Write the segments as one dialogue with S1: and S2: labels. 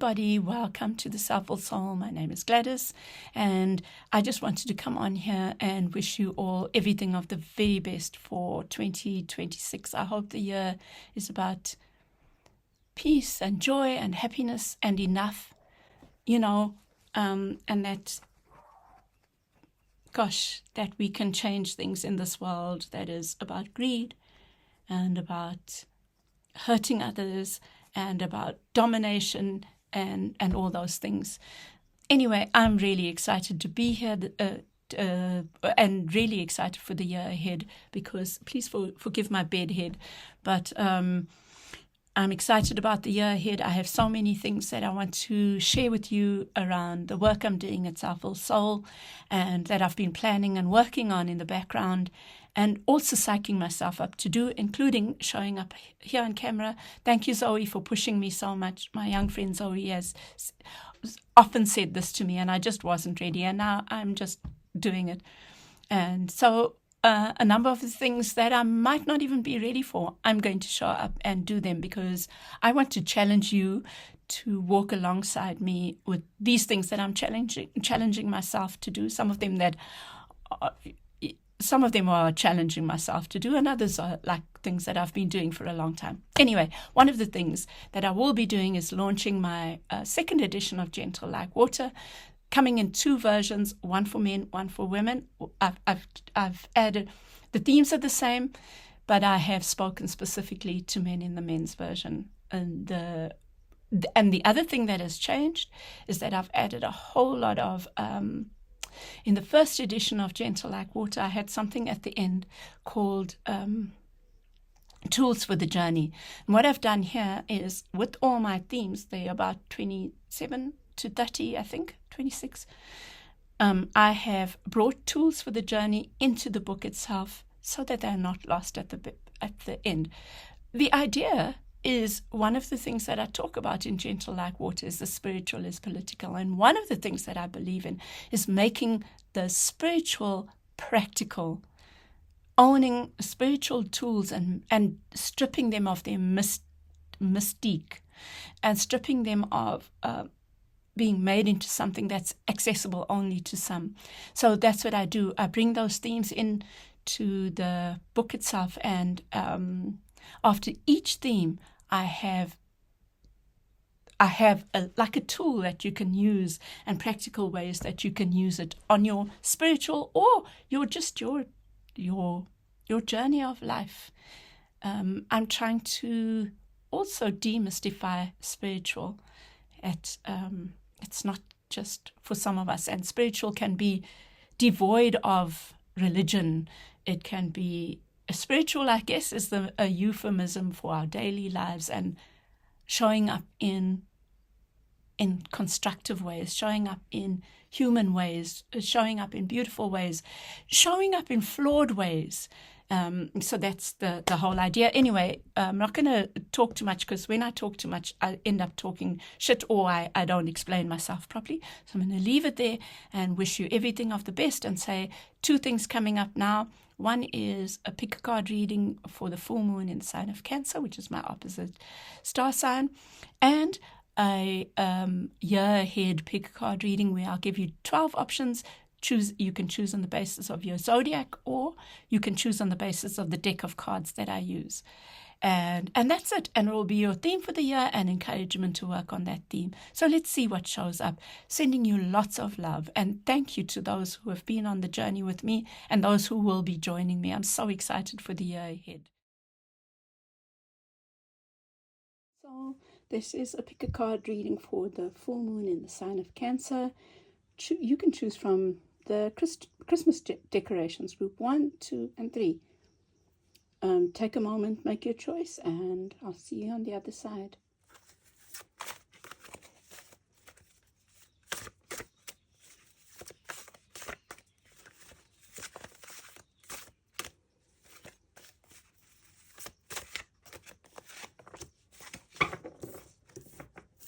S1: everybody, welcome to the Soulful Soul. My name is Gladys, and I just wanted to come on here and wish you all everything of the very best for 2026. I hope the year is about peace and joy and happiness and enough, and that, gosh, that we can change things in this world that is about greed and about hurting others and about domination and all those things. Anyway, I'm really excited to be here and really excited for the year ahead, because please forgive my bed head, but I'm excited about the year ahead. I have so many things that I want to share with you around the work I'm doing at Soulful Soul, and that I've been planning and working on in the background, and also psyching myself up to do, including showing up here on camera. Thank you, Zoe, for pushing me so much. My young friend Zoe has often said this to me, and I just wasn't ready, and now I'm just doing it. And so a number of the things that I might not even be ready for, I'm going to show up and do them, because I want to challenge you to walk alongside me with these things that I'm challenging myself to do. Some of them are challenging myself to do, and others are like things that I've been doing for a long time. Anyway, one of the things that I will be doing is launching my second edition of Gentle Like Water, coming in two versions, one for men, one for women. I've added, the themes are the same, but I have spoken specifically to men in the men's version. And the other thing that has changed is that I've added a whole lot of in the first edition of Gentle Like Water, I had something at the end called Tools for the Journey. And what I've done here is, with all my themes, they're about 27 to 30, I think, 26. I have brought Tools for the Journey into the book itself so that they're not lost at the end. The idea is, one of the things that I talk about in Gentle Like Water is the spiritual is political. And one of the things that I believe in is making the spiritual practical, owning spiritual tools and stripping them of their mystique, and stripping them of being made into something that's accessible only to some. So that's what I do. I bring those themes in to the book itself, and after each theme, I have like a tool that you can use, and practical ways that you can use it on your spiritual or your journey of life. I'm trying to also demystify spiritual. It's not just for some of us, and spiritual can be devoid of religion. It can be spiritual, I guess, is a euphemism for our daily lives, and showing up in constructive ways, showing up in human ways, showing up in beautiful ways, showing up in flawed ways. So that's the whole idea. Anyway, I'm not going to talk too much, because when I talk too much, I end up talking shit, or I don't explain myself properly. So I'm going to leave it there and wish you everything of the best, and say two things coming up now. One is a pick a card reading for the full moon in the sign of Cancer, which is my opposite star sign, and a year ahead pick a card reading where I'll give you 12 options. You can choose on the basis of your zodiac, or you can choose on the basis of the deck of cards that I use. And that's it. And it will be your theme for the year and encouragement to work on that theme. So let's see what shows up. Sending you lots of love. And thank you to those who have been on the journey with me and those who will be joining me. I'm so excited for the year ahead. So this is a pick a card reading for the full moon in the sign of Cancer. You can choose from the Christmas decorations, group 1, 2, and 3. Take a moment, make your choice, and I'll see you on the other side.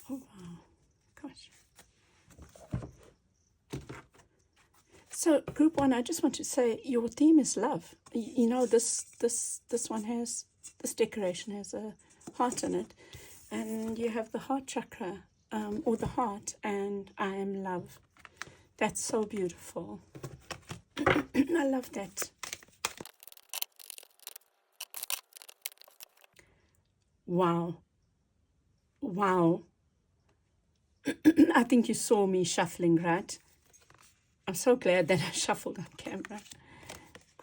S1: Oh, wow. Gosh. So, group 1, I just want to say your theme is love. You know, this one has, this decoration has a heart in it, and you have the heart chakra or the heart, and I am love. That's so beautiful. I love that. Wow. Wow. I think you saw me shuffling, right? I'm so glad that I shuffled on camera.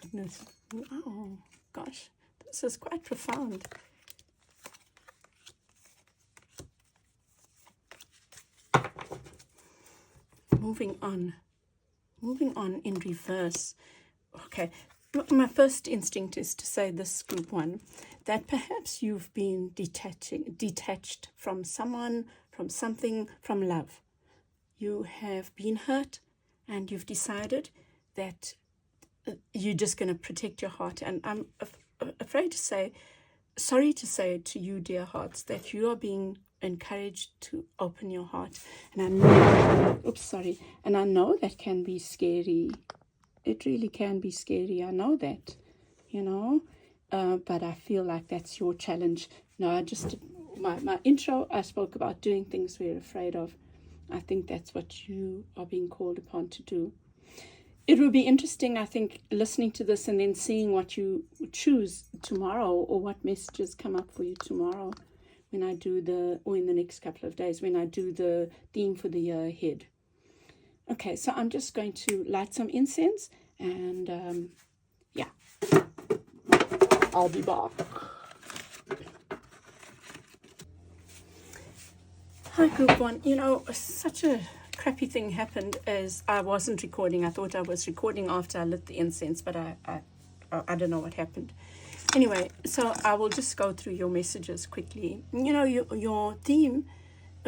S1: Goodness. Oh, gosh. This is quite profound. Moving on. Moving on in reverse. Okay. My first instinct is to say this, group one, that perhaps you've been detached from someone, from something, from love. You have been hurt and you've decided that you're just going to protect your heart. And I'm afraid to say, sorry to say to you, dear hearts, that you are being encouraged to open your heart. And I know, and I know that can be scary. It really can be scary. I know that, but I feel like that's your challenge. No, my intro, I spoke about doing things we're afraid of. I think that's what you are being called upon to do. It will be interesting, I think, listening to this and then seeing what you choose tomorrow, or what messages come up for you tomorrow when I do or in the next couple of days when I do the theme for the year ahead. Okay, so I'm just going to light some incense and yeah, I'll be back. Hi, group one. Such a crappy thing happened as I wasn't recording. I thought I was recording after I lit the incense, but I don't know what happened. Anyway, so I will just go through your messages quickly. Your theme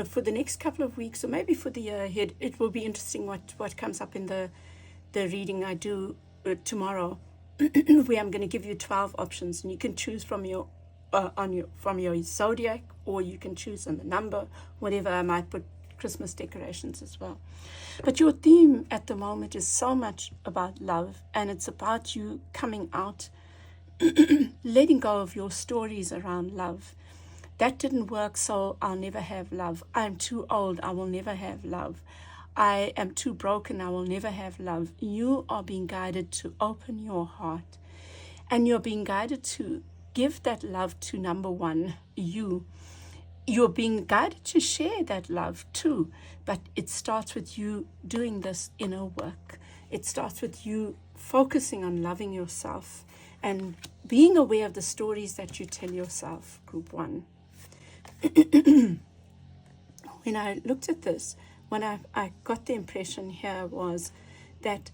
S1: for the next couple of weeks, or maybe for the year ahead, it will be interesting what comes up in the reading I do tomorrow, where I'm going to give you 12 options, and you can choose from your zodiac, or you can choose on the number, whatever. I might put Christmas decorations as well. But your theme at the moment is so much about love, and it's about you coming out, letting go of your stories around love. That didn't work, so I'll never have love. I'm too old, I will never have love. I am too broken, I will never have love. You are being guided to open your heart, and you're being guided to give that love to number one, you. You're being guided to share that love too, but it starts with you doing this inner work. It starts with you focusing on loving yourself and being aware of the stories that you tell yourself, group one. When I looked at this, when I got the impression here was that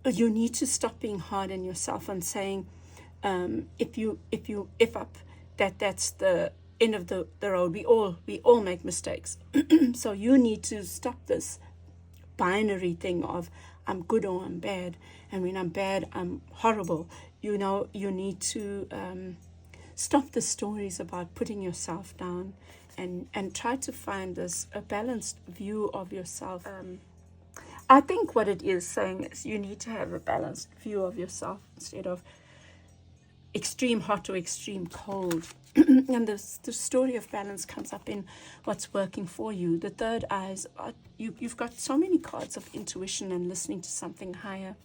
S1: you need to stop being hard on yourself and saying, if you F up, that's the end of the road. We all make mistakes. So you need to stop this binary thing of I'm good or I'm bad, and when I'm bad, I'm horrible. You need to stop the stories about putting yourself down and try to find a balanced view of yourself. I think what it is saying is you need to have a balanced view of yourself instead of extreme hot or extreme cold. And the story of balance comes up in what's working for you. The third eyes, you've got so many cards of intuition and listening to something higher.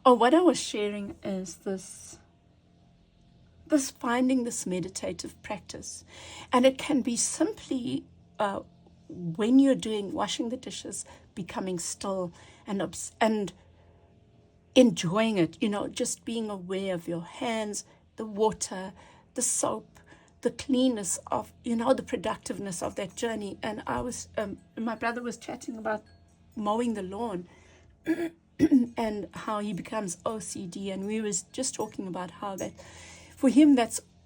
S1: Oh, what I was sharing is this finding this meditative practice. And it can be simply when you're washing the dishes, becoming still and enjoying it, just being aware of your hands, the water, the soap, the cleanness of, the productiveness of that journey. And I was, my brother was chatting about mowing the lawn and how he becomes OCD. And we was just talking about how that, for him,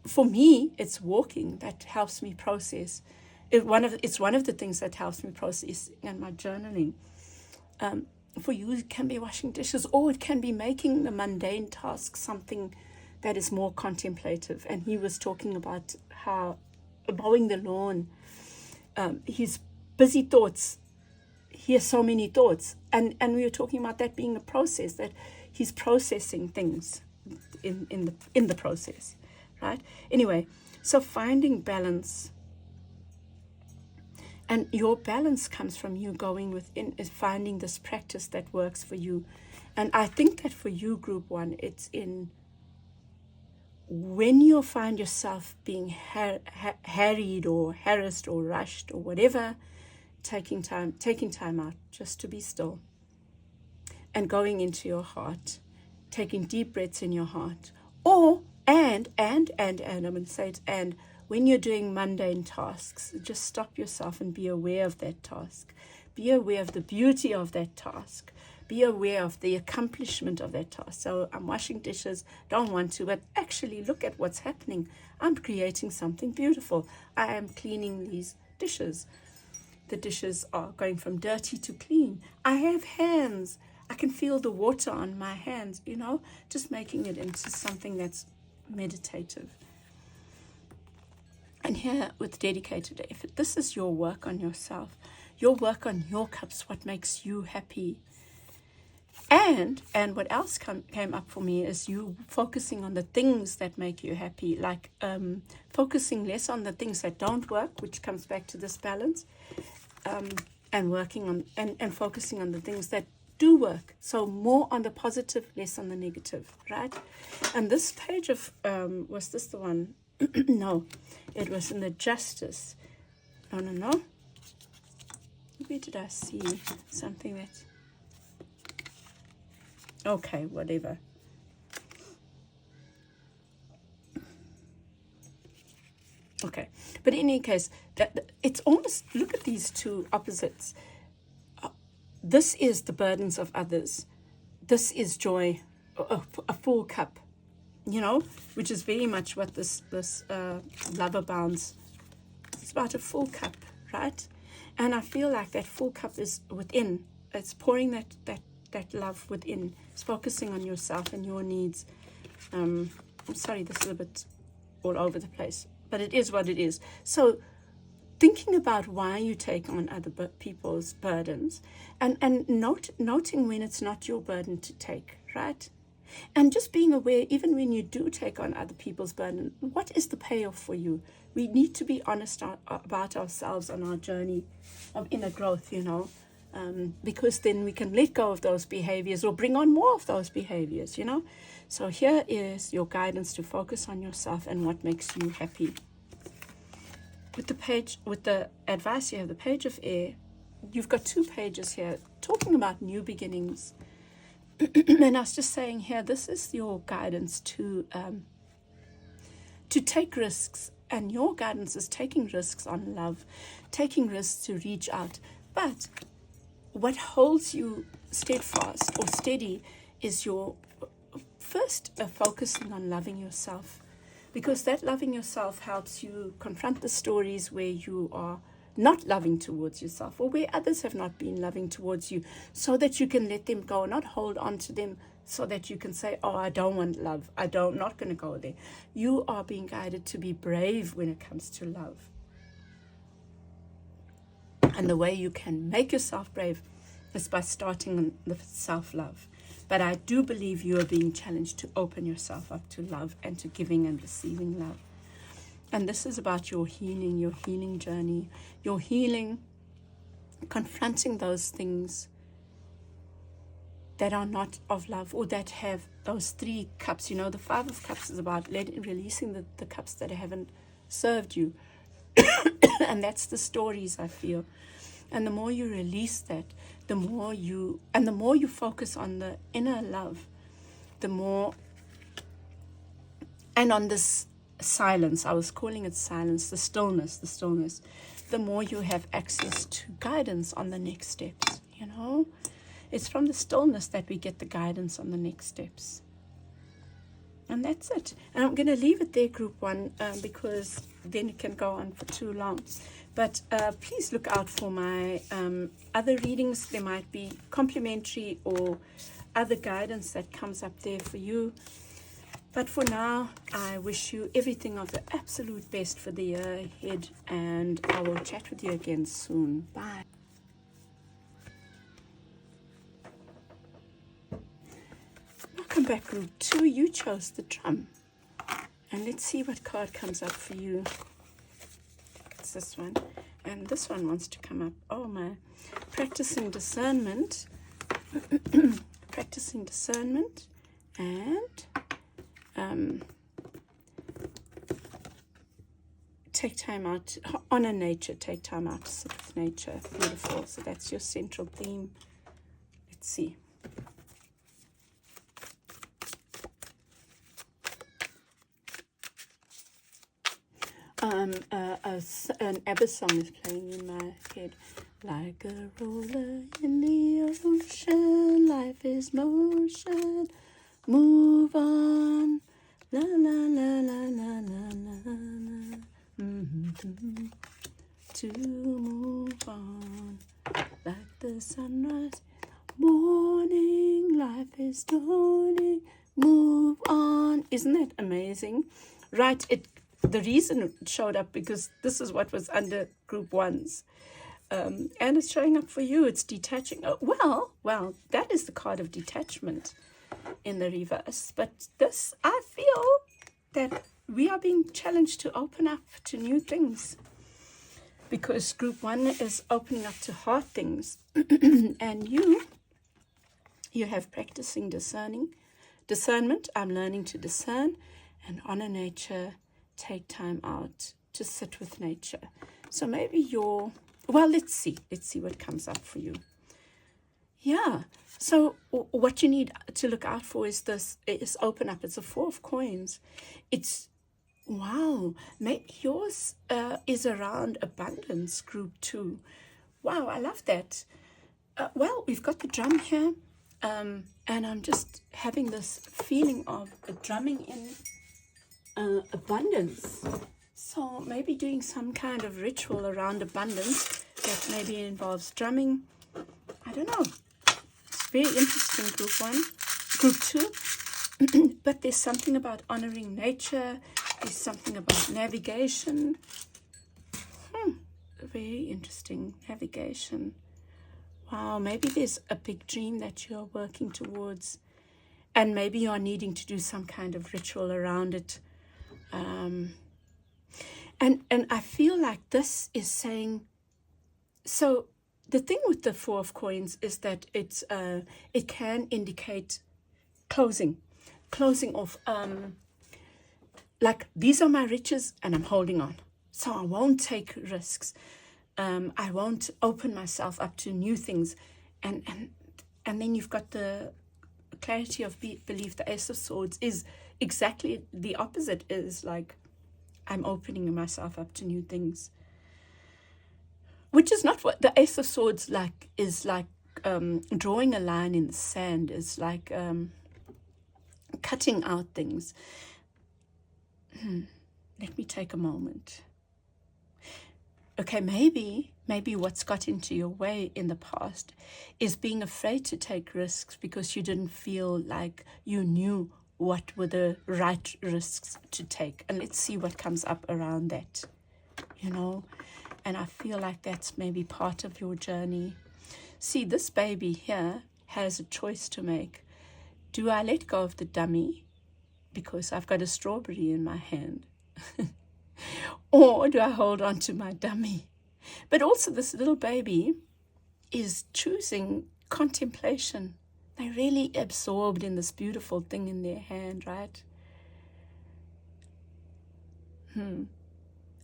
S1: for me, it's walking that helps me process. It's one of the things that helps me process in my journaling. For you, it can be washing dishes, or it can be making the mundane task something that is more contemplative. And he was talking about how mowing the lawn, his busy thoughts, he has so many thoughts. And we were talking about that being a process, that he's processing things in the process, right? Anyway, so finding balance And your balance comes from you going within, is finding this practice that works for you. And I think that for you, group one, it's in when you find yourself being harried or harassed or rushed or whatever, taking time out just to be still and going into your heart, taking deep breaths in your heart. Or, and I'm going to say it, and when you're doing mundane tasks, just stop yourself and be aware of that task. Be aware of the beauty of that task. Be aware of the accomplishment of that task. So I'm washing dishes, don't want to, but actually look at what's happening. I'm creating something beautiful. I am cleaning these dishes. The dishes are going from dirty to clean. I have hands. I can feel the water on my hands, just making it into something that's meditative. And here with dedicated effort, this is your work on yourself, your work on your cups, what makes you happy. And what else came up for me is you focusing on the things that make you happy, like focusing less on the things that don't work, which comes back to this balance, and working on and focusing on the things that do work. So more on the positive, less on the negative, right? And this page of, was this the one? No, it was in the justice. No. Where did I see something that... Okay, whatever. Okay, but in any case, it's almost, look at these two opposites. This is the burdens of others. This is joy, a full cup, which is very much what this lover bounds. It's about a full cup, right? And I feel like that full cup is within. It's pouring that love within. It's focusing on yourself and your needs. I'm sorry, this is a bit all over the place, but it is what it is. So thinking about why you take on other people's burdens and noting when it's not your burden to take, right? And just being aware, even when you do take on other people's burden, what is the payoff for you? We need to be honest about ourselves on our journey of inner growth, because then we can let go of those behaviors or bring on more of those behaviors, So here is your guidance to focus on yourself and what makes you happy. With the advice here, the page of air, you've got 2 pages here talking about new beginnings. And I was just saying here, this is your guidance to take risks. And your guidance is taking risks on love, taking risks to reach out. But what holds you steadfast or steady is your first focusing on loving yourself. Because that loving yourself helps you confront the stories where you are not loving towards yourself or where others have not been loving towards you, so that you can let them go, not hold on to them, so that you can say, oh, I don't want love. Not going to go there. You are being guided to be brave when it comes to love. And the way you can make yourself brave is by starting with self-love. But I do believe you are being challenged to open yourself up to love and to giving and receiving love. And this is about your healing journey, your healing, confronting those things that are not of love or that have those 3 cups. The 5 of cups is about releasing the cups that haven't served you. And that's the stories, I feel. And the more you release that, the more you focus on the inner love, the more, and on this silence, I was calling it silence, the stillness, the more you have access to guidance on the next steps, It's from the stillness that we get the guidance on the next steps. And that's it. And I'm going to leave it there, group 1, because then it can go on for too long. But please look out for my other readings. There might be complimentary or other guidance that comes up there for you. But for now, I wish you everything of the absolute best for the year ahead. And I will chat with you again soon. Bye. Welcome back, group 2. You chose the drum. And let's see what card comes up for you. That's this one. And this one wants to come up. Oh, my. Practicing discernment. Practicing discernment. And take time out. Honor nature. Take time out to sit with nature. Beautiful. So that's your central theme. Let's see. An ABBA song is playing in my head. Like a roller in the ocean, life is motion. Move on, la la la la la la la la. To move on, like the sunrise, morning, life is dawning. Move on. Isn't that amazing? Right, the reason it showed up because this is what was under group 1's. And it's showing up for you. It's detaching. Oh, well, that is the card of detachment in the reverse. But this, I feel that we are being challenged to open up to new things. Because group 1 is opening up to hard things. And you have practicing discernment. I'm learning to discern and honor nature. Take time out to sit with nature. So maybe let's see what comes up for you. Yeah. So what you need to look out for is open up. It's a 4 of coins. It's, wow. Maybe yours is around abundance, group 2. Wow, I love that. Well, we've got the drum here. And I'm just having this feeling of a drumming in abundance. So maybe doing some kind of ritual around abundance that maybe involves drumming. I don't know. It's very interesting, group 2. But there's something about honoring nature. There's something about navigation. Very interesting. Navigation. Wow, maybe there's a big dream that you're working towards. And maybe you're needing to do some kind of ritual around it. And I feel like this is saying, so the thing with the 4 of coins is that it can indicate closing off, like these are my riches and I'm holding on, so I won't take risks, I won't open myself up to new things, and then you've got the clarity of belief. The Ace of Swords is exactly the opposite, is like I'm opening myself up to new things, which is not what the Ace of Swords is like. Drawing a line in the sand is like cutting out things. Let me take a moment. Okay, maybe what's got into your way in the past is being afraid to take risks because you didn't feel like you knew what were the right risks to take. And let's see what comes up around that, and I feel like that's maybe part of your journey. See, this baby here has a choice to make. Do I let go of the dummy because I've got a strawberry in my hand? Or do I hold on to my dummy? But also this little baby is choosing contemplation. They're really absorbed in this beautiful thing in their hand, right? And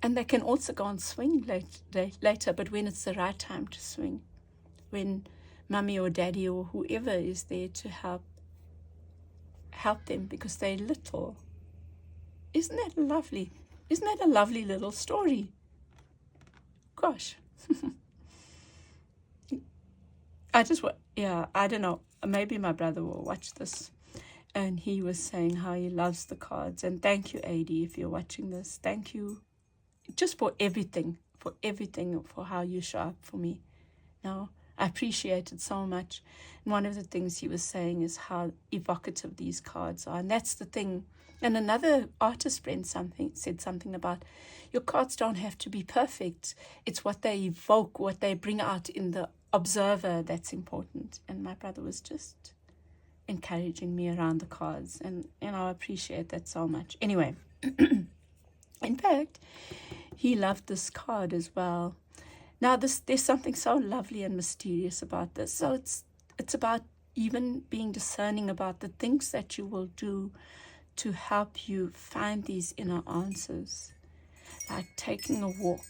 S1: they can also go and swing later, but when it's the right time to swing, when mummy or daddy or whoever is there to help them because they're little. Isn't that lovely? Isn't that a lovely little story? Gosh. I don't know. Maybe my brother will watch this. And he was saying how he loves the cards. And thank you, AD, if you're watching this. Thank you just for everything, for how you show up for me. Now, I appreciate it so much. And one of the things he was saying is how evocative these cards are. And that's the thing. And another artist friend said something about your cards don't have to be perfect. It's what they evoke, what they bring out in the observer that's important. And my brother was just encouraging me around the cards. And I appreciate that so much. Anyway, in fact, he loved this card as well. Now, there's something so lovely and mysterious about this. So it's about even being discerning about the things that you will do to help you find these inner answers, like taking a walk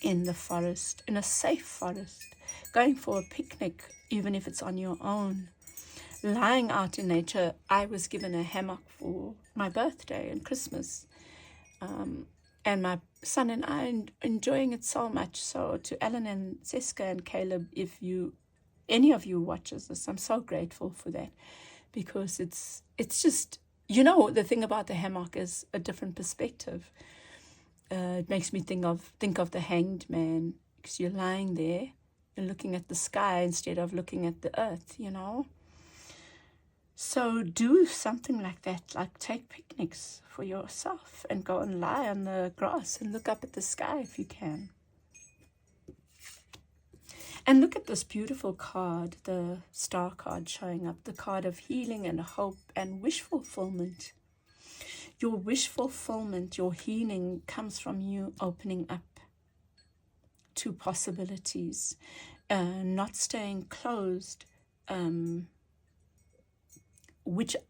S1: in the forest, in a safe forest, going for a picnic, even if it's on your own, lying out in nature. I was given a hammock for my birthday and Christmas, and my son and I enjoying it so much. So to Ellen and Seska and Caleb, if any of you watches this, I'm so grateful for that, because it's just, the thing about the hammock is a different perspective. It makes me think of the hanged man, because you're lying there and looking at the sky instead of looking at the earth, So do something like that, like take picnics for yourself and go and lie on the grass and look up at the sky if you can. And look at this beautiful card, the star card showing up, the card of healing and hope and wish fulfillment. Your wish fulfillment, your healing comes from you opening up to possibilities, not staying closed, and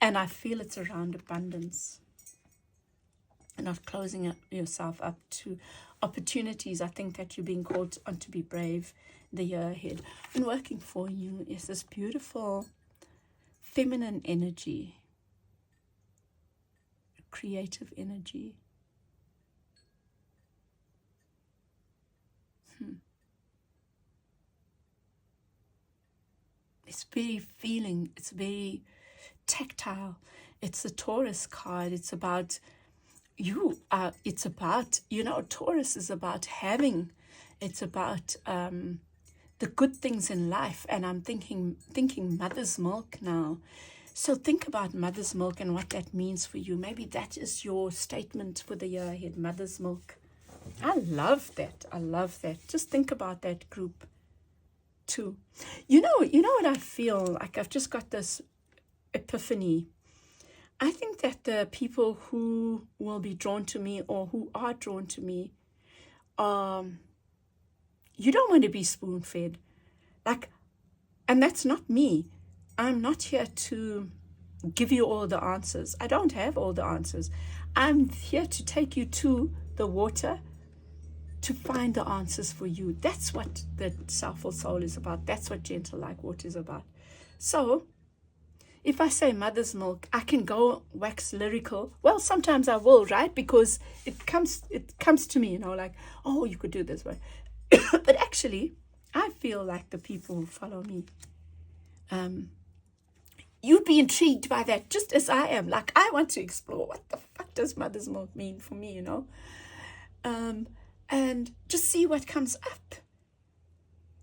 S1: I feel it's around abundance, not closing yourself up to opportunities. I think that you're being called on to be brave the year ahead. And working for you is this beautiful feminine energy, creative energy. It's very feeling, it's very tactile. It's a Taurus card. It's about Taurus is about having. It's about the good things in life. And I'm thinking mother's milk now. So think about mother's milk and what that means for you. Maybe that is your statement for the year ahead, mother's milk. I love that. Just think about that group too. You know what I feel like? I've just got this epiphany. I think that the people who will be drawn to me or who are drawn to me, you don't want to be spoon-fed. And that's not me. I'm not here to give you all the answers. I don't have all the answers. I'm here to take you to the water to find the answers for you. That's what the Soulful Soul is about. That's what Gentle Like Water is about. So if I say mother's milk, I can go wax lyrical. Well, sometimes I will, right? Because it comes to me, like, oh, you could do this way. But actually, I feel like the people who follow me, you'd be intrigued by that, just as I am. Like, I want to explore what the fuck does mother's milk mean for me, and just see what comes up.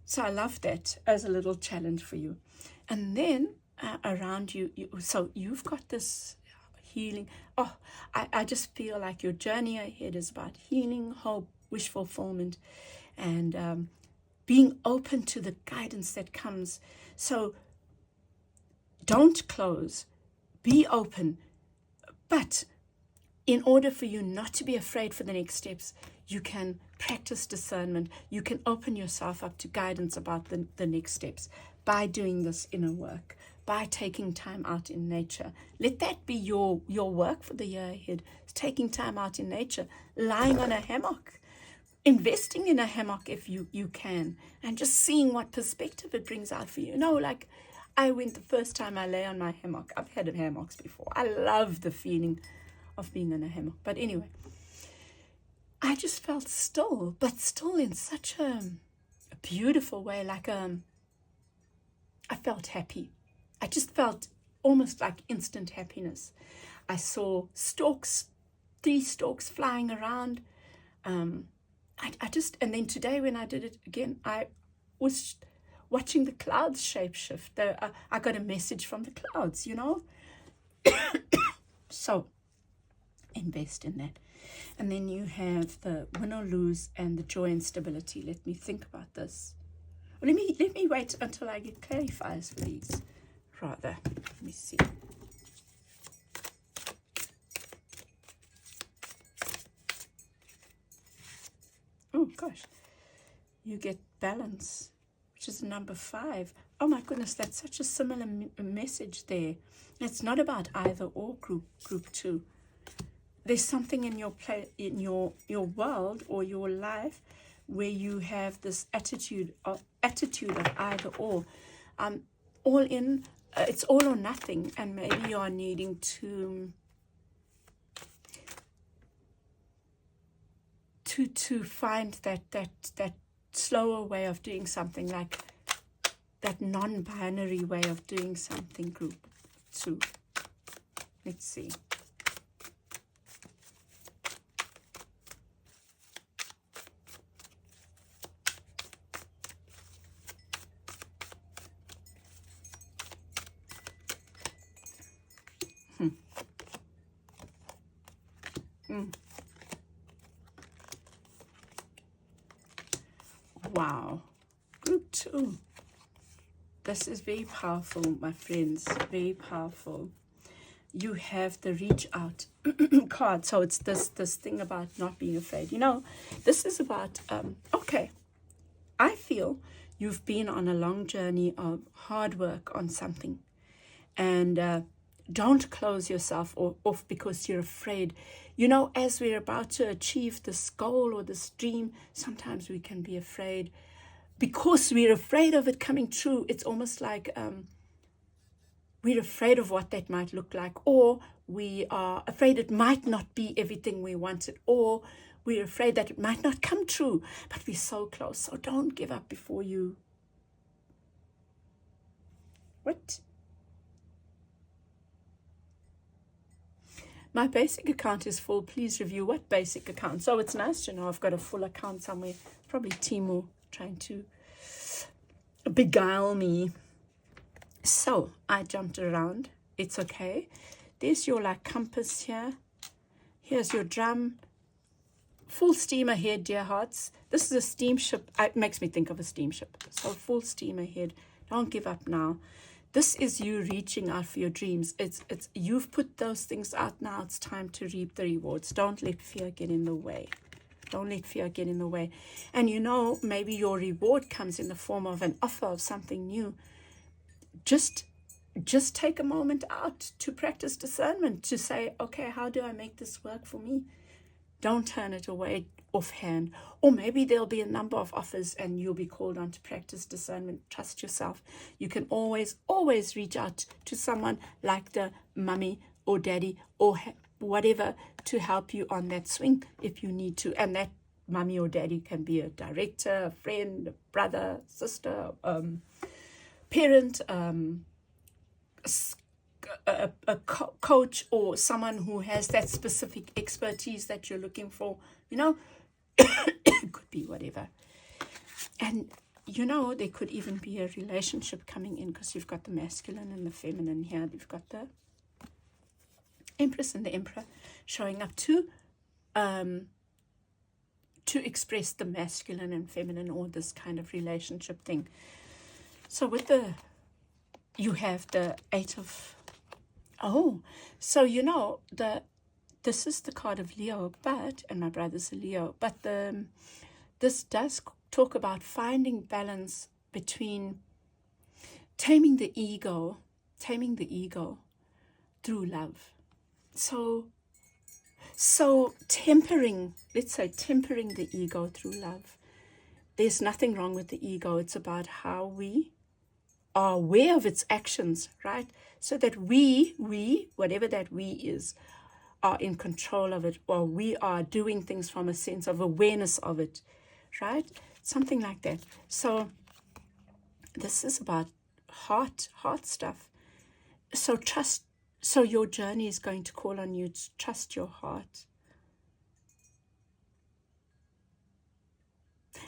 S1: So I love that as a little challenge for you. And then around you, so you've got this healing. Oh, I just feel like your journey ahead is about healing, hope, wish fulfillment, and being open to the guidance that comes. So don't close, be open. But in order for you not to be afraid for the next steps, you can practice discernment. You can open yourself up to guidance about the next steps by doing this inner work, by taking time out in nature. Let that be your work for the year ahead. It's taking time out in nature, lying on a hammock, investing in a hammock if you can, and just seeing what perspective it brings out for you. Like I went the first time I lay on my hammock. I've had hammocks before. I love the feeling of being in a hammock. But anyway, I just felt still, but still in such a beautiful way. Like I felt happy. I just felt almost like instant happiness. I saw 3 storks flying around. And then today when I did it again, I was watching the clouds shapeshift. I got a message from the clouds, So invest in that. And then you have the win or lose and the joy and stability. Let me think about this. Let me wait until I get clarifiers, please. Rather, let me see. gosh, you get balance, which is number 5. Oh my goodness, that's such a similar message there. It's not about either or group 2. There's something in your world or your life where you have this attitude of either or, all in. It's all or nothing, and maybe you are needing to find that slower way of doing something, like that non-binary way of doing something. Group 2. Let's see. Wow. Group 2. This is very powerful, my friends. Very powerful. You have the reach out card. So it's this thing about not being afraid. You know, this is about, okay, I feel you've been on a long journey of hard work on something. And don't close yourself off because you're afraid. You know, as we're about to achieve this goal or this dream, sometimes we can be afraid. Because we're afraid of it coming true, it's almost like we're afraid of what that might look like, or we are afraid it might not be everything we wanted, or we're afraid that it might not come true, but we're so close. So don't give up before you... What? My basic account is full. Please review. What basic account? So it's nice to know I've got a full account somewhere. Probably Timo trying to beguile me. So I jumped around. It's okay. There's your like compass here. Here's your drum. Full steam ahead, dear hearts. This is a steamship. It makes me think of a steamship. So full steam ahead. Don't give up now. This is you reaching out for your dreams. It's you've put those things out now. It's time to reap the rewards. Don't let fear get in the way. Don't let fear get in the way. And you know, maybe your reward comes in the form of an offer of something new. Just take a moment out to practice discernment, to say, okay, how do I make this work for me? Don't turn it away offhand. Or maybe there'll be a number of offers and you'll be called on to practice discernment. Trust yourself. You can always reach out to someone like the mummy or daddy or whatever to help you on that swing if you need to. And that mummy or daddy can be a director, a friend, a brother, sister, parent, a coach, or someone who has that specific expertise that you're looking for. You know, it could be whatever. And you know, there could even be a relationship coming in, because you've got the masculine and the feminine here. You've got the Empress and the Emperor showing up to express the masculine and feminine, or this kind of relationship thing. So with you have the 8 of... Oh, so you know, this is the card of Leo, and my brother's a Leo, but this does talk about finding balance between taming the ego through love. So tempering the ego through love. There's nothing wrong with the ego. It's about how we are aware of its actions, right? So that we, whatever that we is, are in control of it, or we are doing things from a sense of awareness of it, right? Something like that. So this is about heart stuff. So trust. So your journey is going to call on you to trust your heart.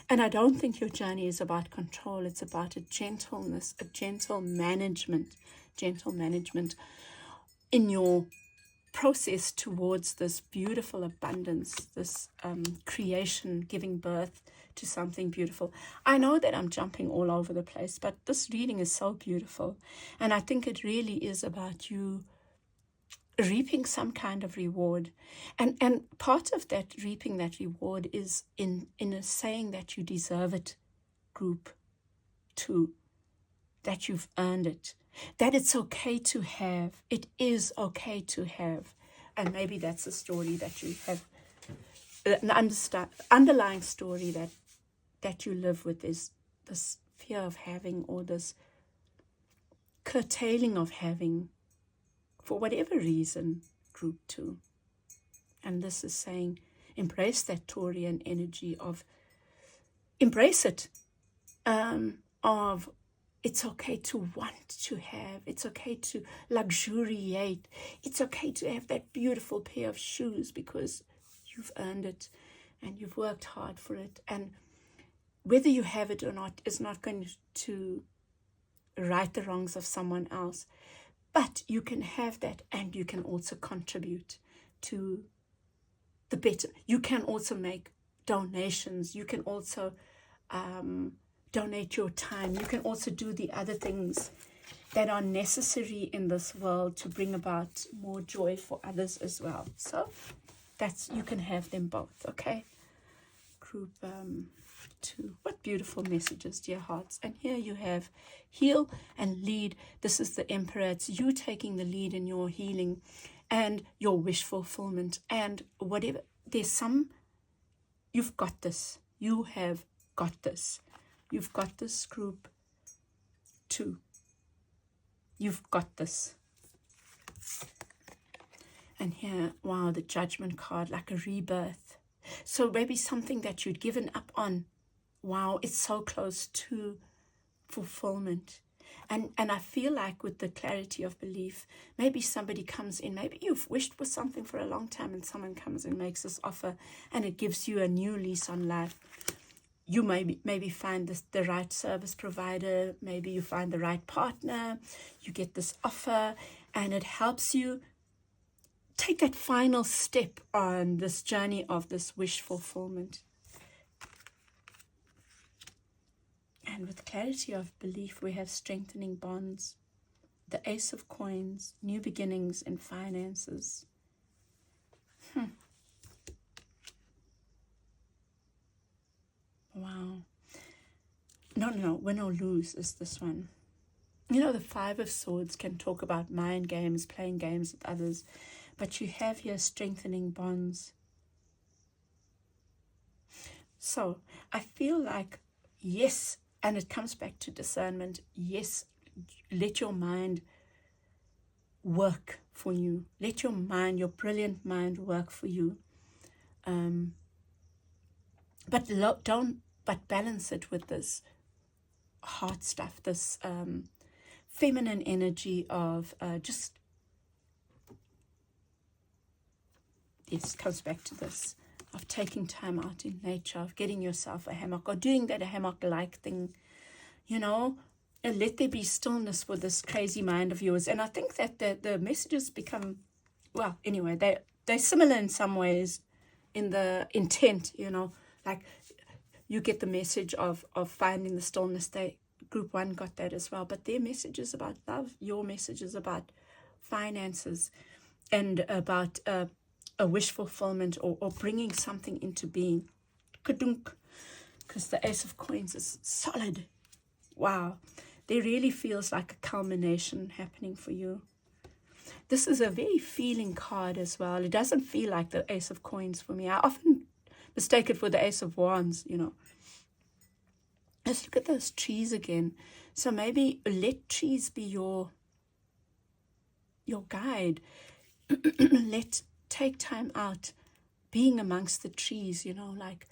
S1: And I don't think your journey is about control. It's about a gentleness, a gentle management in your process towards this beautiful abundance, this creation, giving birth to something beautiful. I know that I'm jumping all over the place, but this reading is so beautiful. And I think it really is about you reaping some kind of reward. And part of that reaping that reward is in a saying that you deserve it, group 2, that you've earned it, that it's okay to have. It is okay to have. And maybe that's a story that you have, an underlying story that you live with, is this fear of having, or this curtailing of having, for whatever reason, group 2. And this is saying, embrace that Taurian energy of, embrace it, of it's okay to want to have, it's okay to luxuriate, it's okay to have that beautiful pair of shoes because you've earned it and you've worked hard for it. And whether you have it or not is not going to right the wrongs of someone else. But you can have that, and you can also contribute to the better. You can also make donations. You can also donate your time. You can also do the other things that are necessary in this world to bring about more joy for others as well. So you can have them both, okay? Group 2. What beautiful messages, dear hearts. And here you have heal and lead. This is the Emperor. It's you taking the lead in your healing and your wish fulfillment and whatever. You've got this. You have got this. You've got this, group 2. You've got this. And here, wow, the Judgment card, like a rebirth. So maybe something that you'd given up on. Wow, it's so close to fulfillment. And I feel like with the clarity of belief, maybe somebody comes in, maybe you've wished for something for a long time and someone comes and makes this offer and it gives you a new lease on life. You maybe find the right service provider, maybe you find the right partner, you get this offer and it helps you take that final step on this journey of this wish fulfillment. And with clarity of belief, we have strengthening bonds, the Ace of Coins, new beginnings in finances. Wow. No, win or lose is this one. You know, the Five of Swords can talk about mind games, playing games with others, but you have here strengthening bonds. So I feel like, yes, and it comes back to discernment. Yes, let your mind work for you. Let your mind, your brilliant mind, work for you. But balance it with this heart stuff, this feminine energy of yes, comes back to this, of taking time out in nature, of getting yourself a hammock, or doing that hammock-like thing, you know, and let there be stillness for this crazy mind of yours. And I think that the messages become, well, anyway, they're similar in some ways in the intent, you know, like you get the message of finding the stillness. Group 1 got that as well, but their message is about love. Your message is about finances and about a wish fulfillment or bringing something into being. Kadunk, because the Ace of Coins is solid. Wow, there really feels like a culmination happening for you. This is a very feeling card as well. It doesn't feel like the Ace of Coins for me. I often mistake it for the Ace of Wands, you know. Let's look at those trees again. So maybe let trees be your guide. Take time out being amongst the trees, you know, like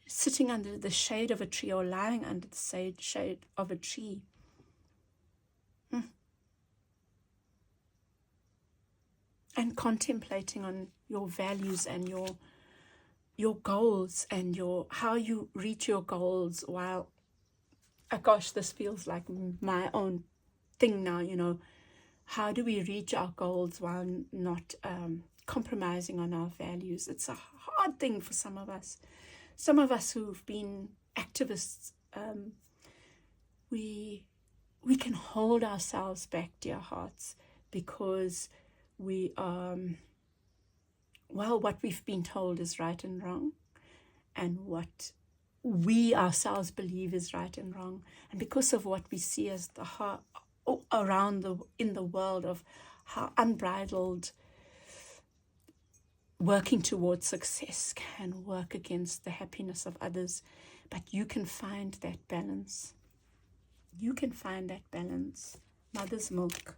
S1: sitting under the shade of a tree or lying under the shade of a tree. And contemplating on your values and your goals and how you reach your goals while, gosh, this feels like my own thing now, you know. How do we reach our goals while not compromising on our values? It's a hard thing for some of us. Some of us who've been activists, we can hold ourselves back, dear hearts, because We are, well, what we've been told is right and wrong, and what we ourselves believe is right and wrong. And because of what we see as the heart around in the world of how unbridled working towards success can work against the happiness of others. But you can find that balance. You can find that balance. Mother's milk.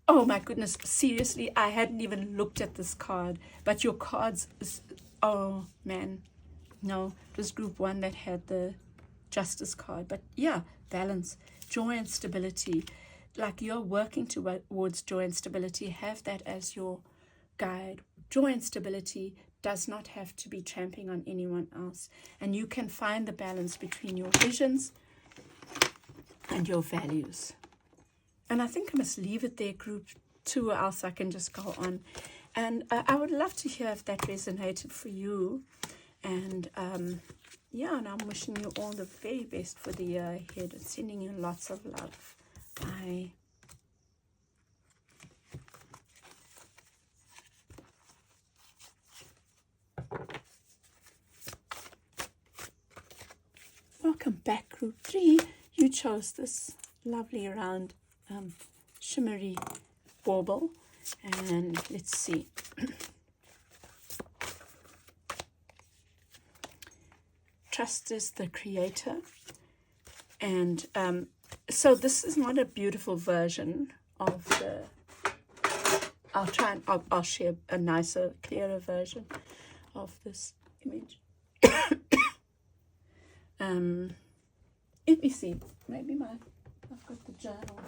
S1: Oh my goodness, seriously, I hadn't even looked at this card. But your cards, oh man. No, it was group 1 that had the justice card. But yeah, balance, joy and stability. Like you're working towards joy and stability. Have that as your guide. Joy and stability does not have to be tramping on anyone else. And you can find the balance between your visions and your values. And I think I must leave it there, group 2, or else I can just go on. And I would love to hear if that resonated for you. And yeah, and I'm wishing you all the very best for the year ahead and sending you lots of love. Bye. Welcome back, group 3. You chose this lovely round shimmery bauble. And let's see. Trust is the creator. And so this is not a beautiful version of the... I'll share a nicer, clearer version of this image. Let me see. Maybe I've got the journal.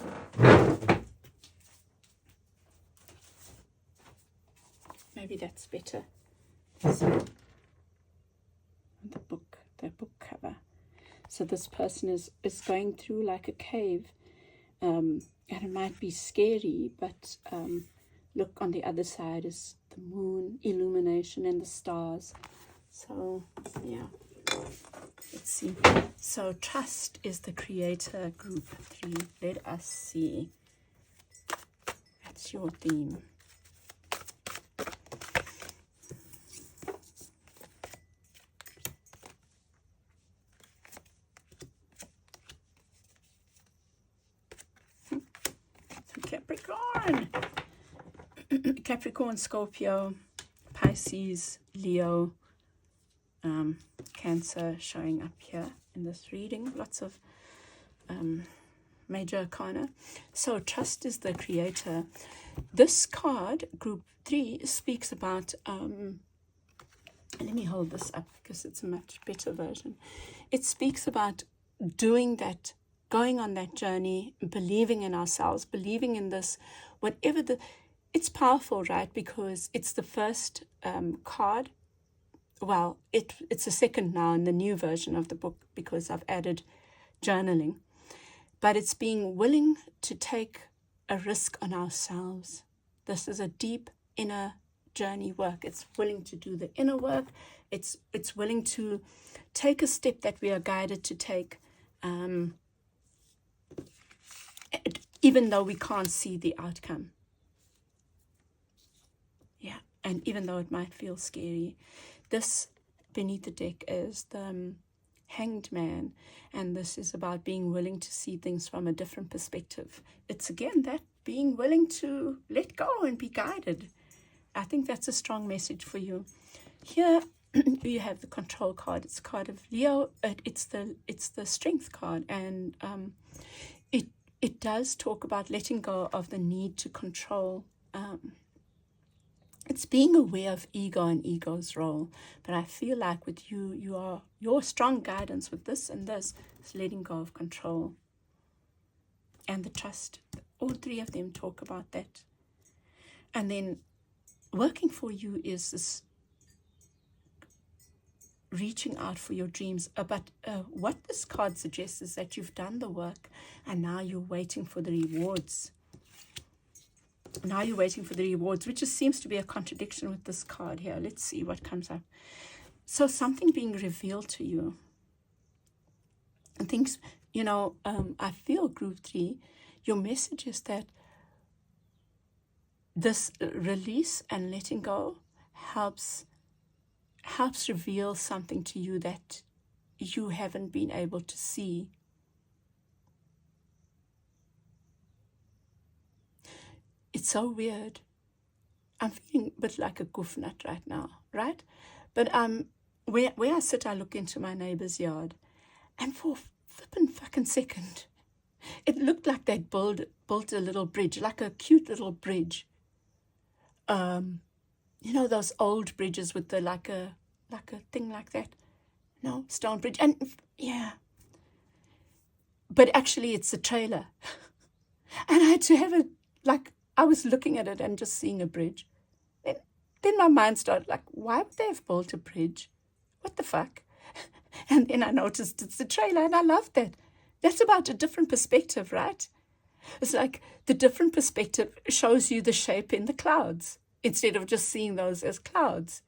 S1: Maybe that's better. So, the book cover. So this person is going through like a cave, and it might be scary, but look, on the other side is the moon, illumination, and the stars. So yeah, let's see. So trust is the creator, group 3. Let us see. That's your theme. Capricorn. Capricorn, Scorpio, Pisces, Leo, Cancer showing up here in this reading. Lots of major arcana. So trust is the creator. This card, group 3, speaks about, let me hold this up because it's a much better version. It speaks about doing that, going on that journey, believing in ourselves, believing in this, whatever it's powerful, right? Because it's the first card. Well, it's the second now in the new version of the book because I've added journaling. But it's being willing to take a risk on ourselves. This is a deep inner journey work. It's willing to do the inner work. It's willing to take a step that we are guided to take, even though we can't see the outcome. Yeah, and even though it might feel scary. This beneath the deck is the Hanged Man, and this is about being willing to see things from a different perspective. It's again that being willing to let go and be guided. I think that's a strong message for you. Here you have the Control card. It's a card of Leo. It's the Strength card, and it does talk about letting go of the need to control. It's being aware of ego and ego's role. But I feel like with you, your strong guidance with this and this is letting go of control. And the trust. All 3 of them talk about that. And then working for you is this reaching out for your dreams. But what this card suggests is that you've done the work and now you're waiting for the rewards. Now you're waiting for the rewards, which just seems to be a contradiction with this card here. Let's see what comes up. So something being revealed to you. And things, I feel group 3, your message is that this release and letting go helps reveal something to you that you haven't been able to see. It's so weird. I'm feeling a bit like a goof nut right now, right? But where I sit, I look into my neighbor's yard, and for a flippin' fucking second, it looked like they'd built a little bridge, like a cute little bridge. You know those old bridges with the like a thing like that? No, stone bridge. And yeah. But actually it's a trailer. And I had to have it, like, I was looking at it and just seeing a bridge. Then my mind started like, why would they have built a bridge? What the fuck? And then I noticed it's a trailer, and I loved that. That's about a different perspective, right? It's like the different perspective shows you the shape in the clouds instead of just seeing those as clouds.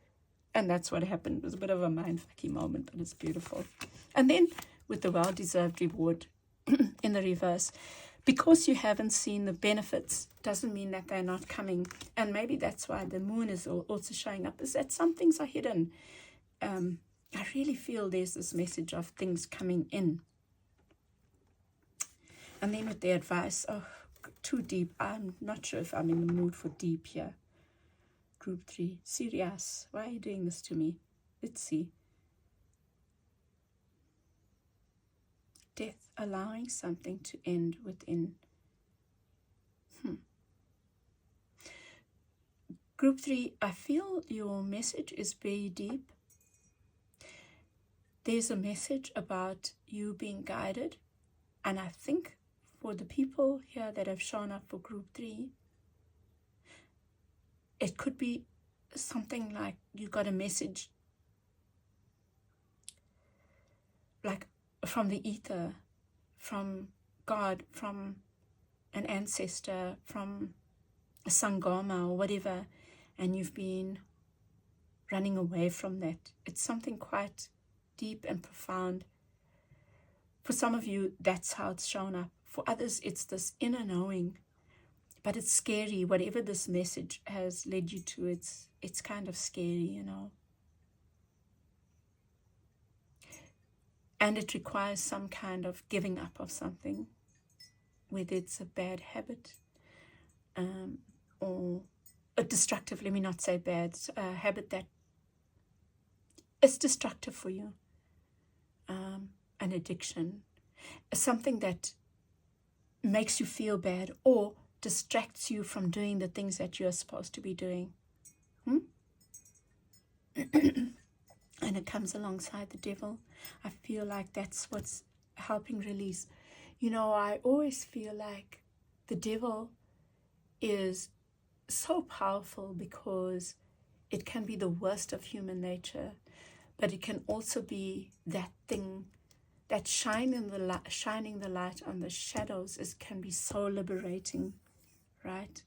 S1: And that's what happened. It was a bit of a mindfucky moment, but it's beautiful. And then with the well-deserved reward in the reverse, because you haven't seen the benefits doesn't mean that they're not coming. And maybe that's why the moon is also showing up, is that some things are hidden. I really feel there's this message of things coming in. And then with the advice, too deep. I'm not sure if I'm in the mood for deep here. Group 3, serious. Why are you doing this to me? Let's see. Death, allowing something to end within. Group 3, I feel your message is very deep. There's a message about you being guided. And I think for the people here that have shown up for Group 3, it could be something like you got a message like from the ether, from God, from an ancestor, from a Sangama or whatever, and you've been running away from that. It's something quite deep and profound. For some of you, that's how it's shown up. For others, it's this inner knowing. But it's scary. Whatever this message has led you to, it's kind of scary, you know. And it requires some kind of giving up of something, whether it's a bad habit or a destructive, let me not say bad, a habit that is destructive for you, an addiction, something that makes you feel bad or distracts you from doing the things that you're supposed to be doing. And it comes alongside the devil. I feel like that's what's helping release. You know, I always feel like the devil is so powerful because it can be the worst of human nature, but it can also be that thing that shining the light on the shadows can be so liberating, right?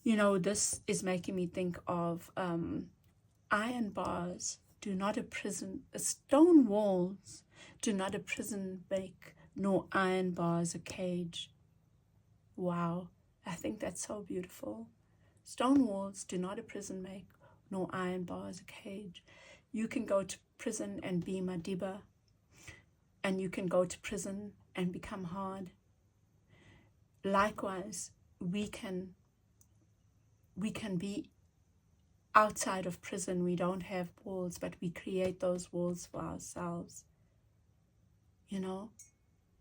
S1: You know, this is making me think of iron bars do not a prison, stone walls do not a prison make, nor iron bars a cage. Wow, I think that's so beautiful. Stone walls do not a prison make, nor iron bars a cage. You can go to prison and be Madiba, and you can go to prison and become hard. Likewise, we can be outside of prison. We don't have walls, but we create those walls for ourselves. You know,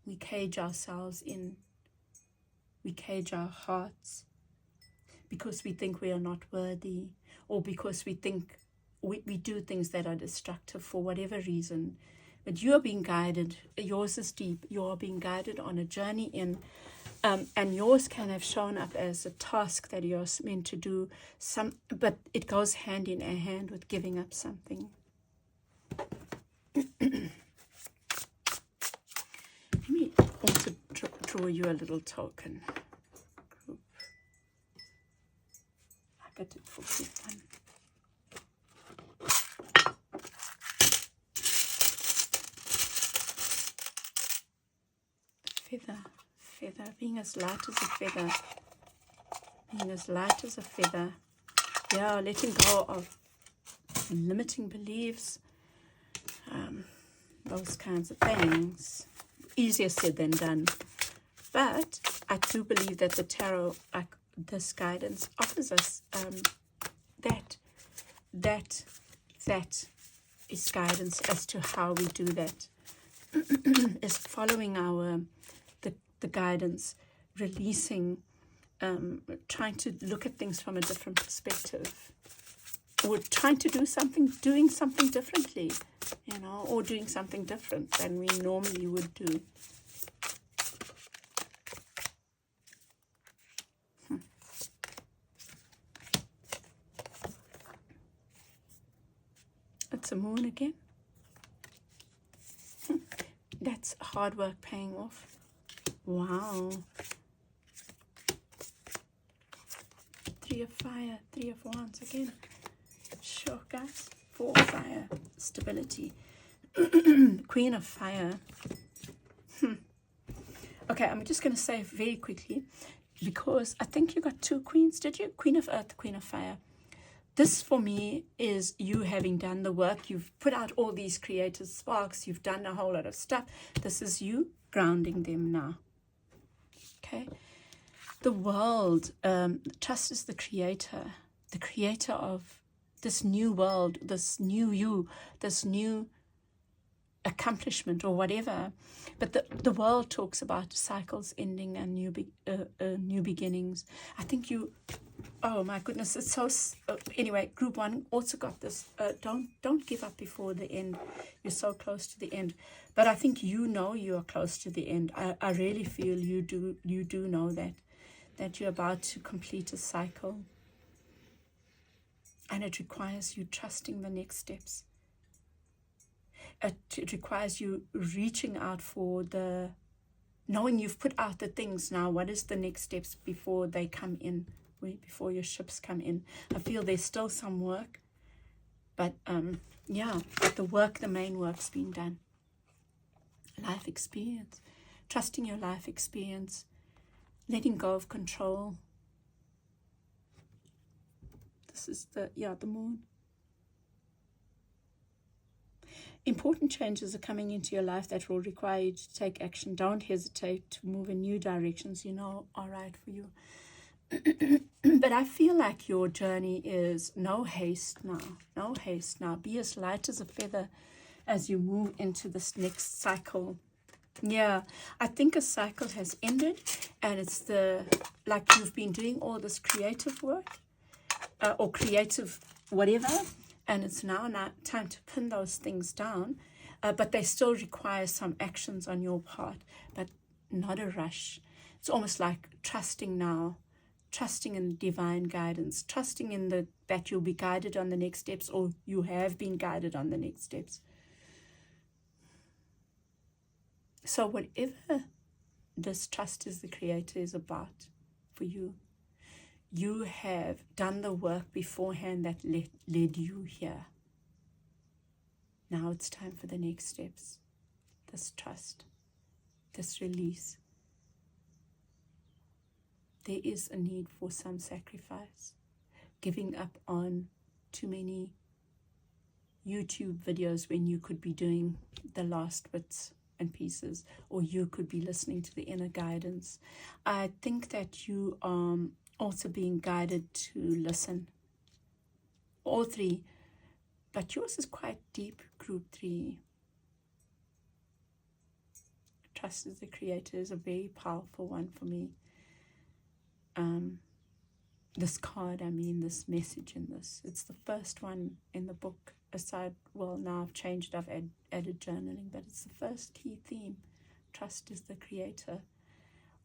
S1: we cage ourselves in. We cage our hearts because we think we are not worthy, or because we think we do things that are destructive for whatever reason. But you're being guided. Yours is deep. You're being guided on a journey in. And yours can have shown up as a task that you're meant to do, but it goes hand in hand with giving up something. Let me also draw you a little token. Group. I got it for this one. Feather, being as light as a feather. being as light as a feather. Yeah, letting go of limiting beliefs, those kinds of things. Easier said than done. But I do believe that the tarot, like this guidance, offers us that is guidance as to how we do that. Is following the guidance, releasing, trying to look at things from a different perspective, or trying to doing something differently, you know, or doing something different than we normally would do. It's a moon again. That's hard work paying off. Wow. 3 of fire, 3 of wands again. Sure, guys. 4 of fire, stability. Queen of fire. Okay, I'm just going to say very quickly, because I think you got 2 queens, did you? Queen of earth, queen of fire. This for me is you having done the work. You've put out all these creative sparks. You've done a whole lot of stuff. This is you grounding them now. Okay. The world, trust is the creator of this new world, this new you, this new accomplishment or whatever. But the world talks about cycles ending and new beginnings. I think you, oh my goodness, it's so, anyway, group 1 also got this. Don't give up before the end. You're so close to the end. But I think you know you are close to the end. I really feel you do know that you're about to complete a cycle. And it requires you trusting the next steps. It requires you reaching out for knowing you've put out the things now. What is the next steps before they come in, before your ships come in? I feel there's still some work, but yeah, the main work's been done. Life experience, trusting your life experience, letting go of control. This is the moon. Important changes are coming into your life that will require you to take action. Don't hesitate to move in new directions, you know, are right for you. But I feel like your journey is no haste now. No haste now. Be as light as a feather as you move into this next cycle. Yeah, I think a cycle has ended, and it's like you've been doing all this creative work, or creative whatever, and it's now time to pin those things down, but they still require some actions on your part, but not a rush. It's almost like trusting now, trusting in divine guidance, trusting in that you'll be guided on the next steps, or you have been guided on the next steps. So whatever this trust is the creator is about for you, you have done the work beforehand that led you here. Now it's time for the next steps. This trust, this release. There is a need for some sacrifice. Giving up on too many YouTube videos when you could be doing the last bits and pieces, or you could be listening to the inner guidance. I think that you are also being guided to listen. All 3, but yours is quite deep, group 3. Trust as the creator is a very powerful one for me. This card, this message in this, it's the first one in the book, aside, well, now I've changed it, I've added journaling, but it's the first key theme. Trust is the creator,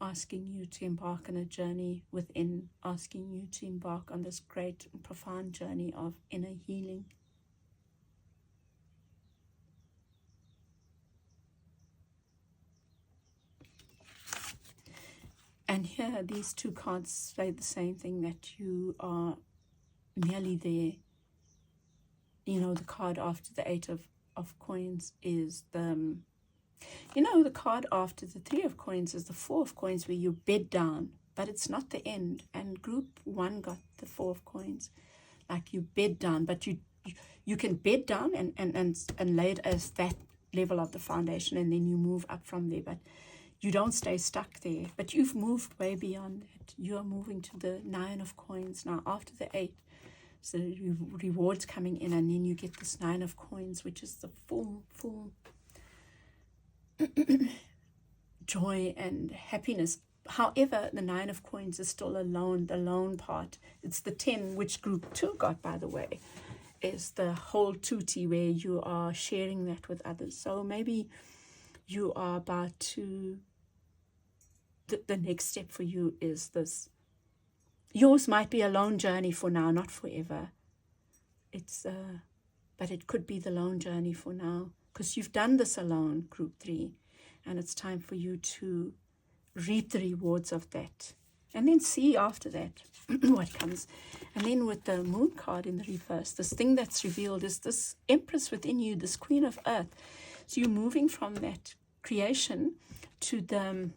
S1: asking you to embark on a journey within, asking you to embark on this great and profound journey of inner healing. And here, these 2 cards say the same thing, that you are nearly there. You know, the card after the 8 of coins is the card after the 3 of coins is the 4 of coins, where you bed down, but it's not the end. And group 1 got the 4 of coins. Like you bed down, but you can bed down and lay it as that level of the foundation, and then you move up from there. But you don't stay stuck there. But you've moved way beyond that. You are moving to the 9 of coins now after the 8. So the rewards coming in, and then you get this 9 of coins, which is the full joy and happiness. However, the 9 of coins is still alone, the lone part. It's the 10, which group 2 got, by the way, is the whole tutti, where you are sharing that with others. So maybe you are about to, the next step for you is this. Yours might be a lone journey for now, not forever. But it could be the lone journey for now, because you've done this alone, group 3, and it's time for you to reap the rewards of that, and then see after that what comes. And then with the moon card in the reverse, this thing that's revealed is this empress within you, this queen of earth. So you're moving from that creation to the,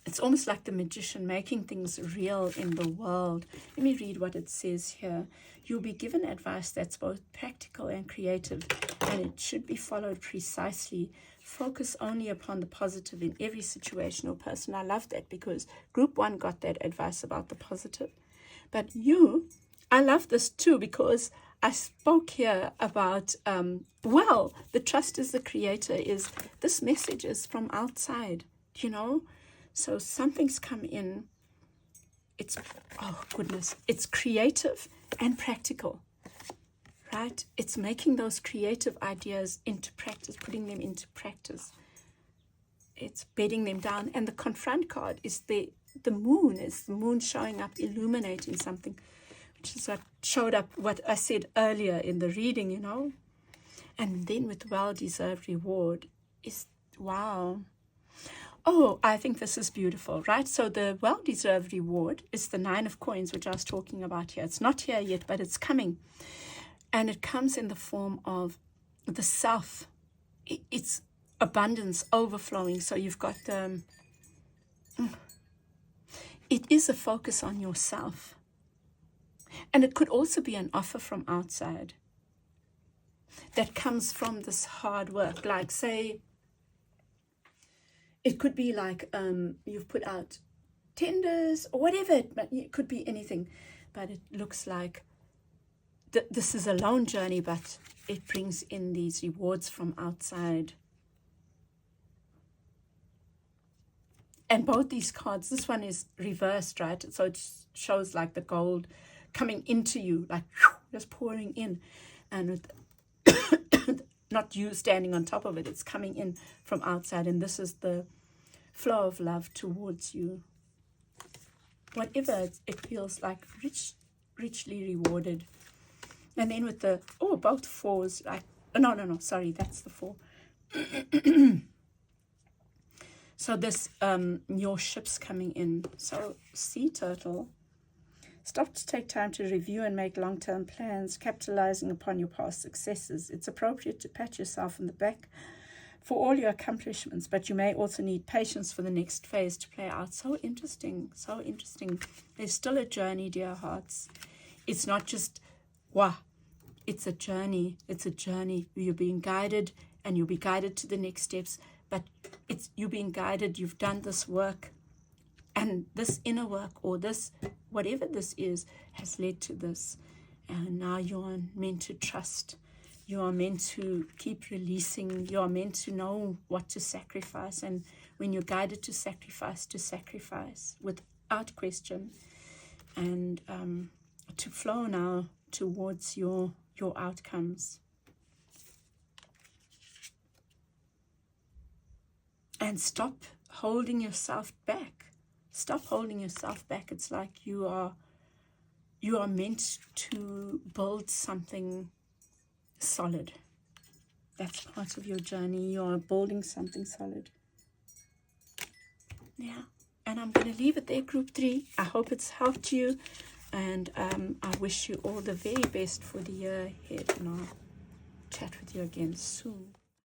S1: it's almost like the magician making things real in the world. Let me read what it says here. You'll be given advice that's both practical and creative, and it should be followed precisely. Focus only upon the positive in every situation or person. I love that, because group 1 got that advice about the positive. But I love this too, because I spoke here about, the trust is the creator, is this message is from outside, So something's come in. It's, oh goodness, it's creative and practical. Right? It's making those creative ideas into practice, putting them into practice. It's bedding them down. And the confront card is the moon showing up, illuminating something, which is what showed up, what I said earlier in the reading, And then with well-deserved reward is, wow. Oh, I think this is beautiful, right? So the well-deserved reward is the 9 of coins, which I was talking about here. It's not here yet, but it's coming. And it comes in the form of the self. It's abundance, overflowing. So you've got it is a focus on yourself. And it could also be an offer from outside that comes from this hard work. Like, say, it could be like you've put out tenders or whatever. It could be anything. But it looks like this is a lone journey, but it brings in these rewards from outside. And both these cards, this one is reversed, right? So it shows like the gold coming into you, like just pouring in. And with not you standing on top of it, it's coming in from outside. And this is the flow of love towards you. Whatever it feels like, richly rewarded. And then with the, both 4s, like, no, sorry, that's the 4. So this, your ship's coming in. So sea turtle, stop to take time to review and make long-term plans, capitalizing upon your past successes. It's appropriate to pat yourself on the back for all your accomplishments, but you may also need patience for the next phase to play out. So interesting, so interesting. There's still a journey, dear hearts. It's not just, it's a journey. It's a journey. You're being guided, and you'll be guided to the next steps. But you're being guided. You've done this work, and this inner work, or this, whatever this is, has led to this. And now you're meant to trust. You are meant to keep releasing. You are meant to know what to sacrifice. And when you're guided to sacrifice without question, and to flow now towards your outcomes. And stop holding yourself back. Stop holding yourself back. It's like you are meant to build something solid. That's part of your journey. You are building something solid. Yeah. And I'm going to leave it there, group 3. I hope it's helped you. And I wish you all the very best for the year ahead. And I'll chat with you again soon.